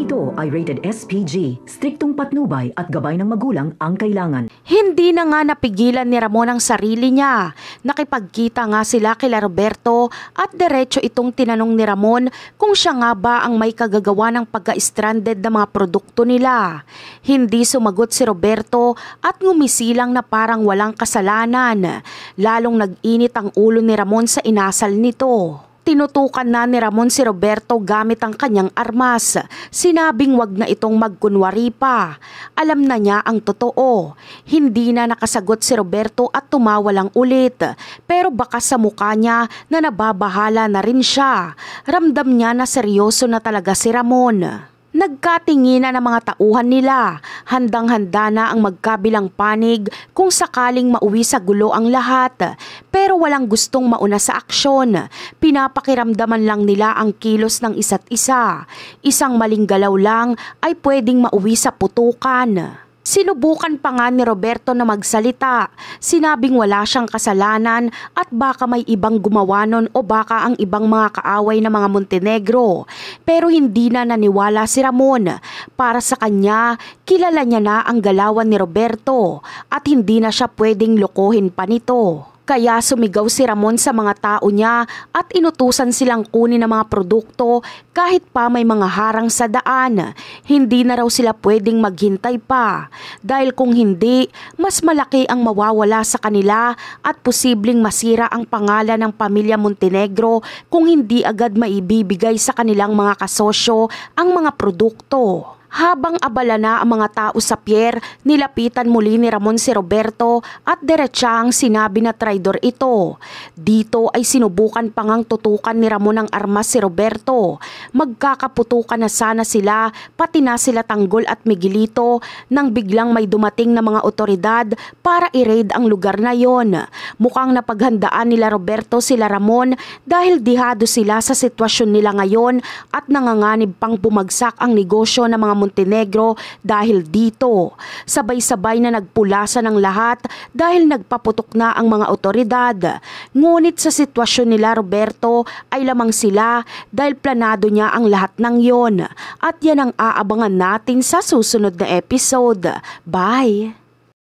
Ito ay rated SPG, striktong patnubay at gabay ng magulang ang kailangan. Hindi na nga napigilan ni Ramon ang sarili niya. Nakipagkita nga sila kila Roberto at diretso itong tinanong ni Ramon kung siya nga ba ang may kagagawa ng pagka-stranded na mga produkto nila. Hindi sumagot si Roberto at ngumisilang na parang walang kasalanan. Lalong nag-init ang ulo ni Ramon sa inasal nito. Tinutukan na ni Ramon si Roberto gamit ang kanyang armas. Sinabing wag na itong magkunwari pa. Alam na niya ang totoo. Hindi na nakasagot si Roberto at tumawa lang ulit. Pero baka sa mukha niya na nababahala na rin siya. Ramdam niya na seryoso na talaga si Ramon. Nagkatinginan ang mga tauhan nila. Handang-handa na ang magkabilang panig kung sakaling mauwi sa gulo ang lahat. Pero walang gustong mauna sa aksyon. Pinapakiramdaman lang nila ang kilos ng isa't isa. Isang maling galaw lang ay pwedeng mauwi sa putukan. Sinubukan pa nga ni Roberto na magsalita. Sinabing wala siyang kasalanan at baka may ibang gumawa nun o baka ang ibang mga kaaway na mga Montenegro. Pero hindi na naniwala si Ramon. Para sa kanya, kilala niya na ang galawan ni Roberto at hindi na siya pwedeng lokohin pa nito. Kaya sumigaw si Ramon sa mga tao niya at inutusan silang kunin ang mga produkto kahit pa may mga harang sa daan. Hindi na raw sila pwedeng maghintay pa dahil kung hindi, mas malaki ang mawawala sa kanila at posibleng masira ang pangalan ng pamilya Montenegro kung hindi agad maibibigay sa kanilang mga kasosyo ang mga produkto. Habang abala na ang mga tao sa pier, nilapitan muli ni Ramon si Roberto at diretsahang sinabi na traidor ito. Dito ay sinubukan pa ngang tutukan ni Ramon ang armas si Roberto. Magkakaputukan na sana sila, pati na sila Tanggol at Miguelito nang biglang may dumating na mga otoridad para i-raid ang lugar na yon. Mukhang napaghandaan nila Roberto sila Ramon dahil dihado sila sa sitwasyon nila ngayon at nanganganib pang bumagsak ang negosyo ng mga Montenegro dahil dito. Sabay-sabay na nagpulasa ng lahat dahil nagpaputok na ang mga otoridad. Ngunit sa sitwasyon nila Roberto ay lamang sila dahil planado niya ang lahat ng yon. At yan ang aabangan natin sa susunod na episode. Bye!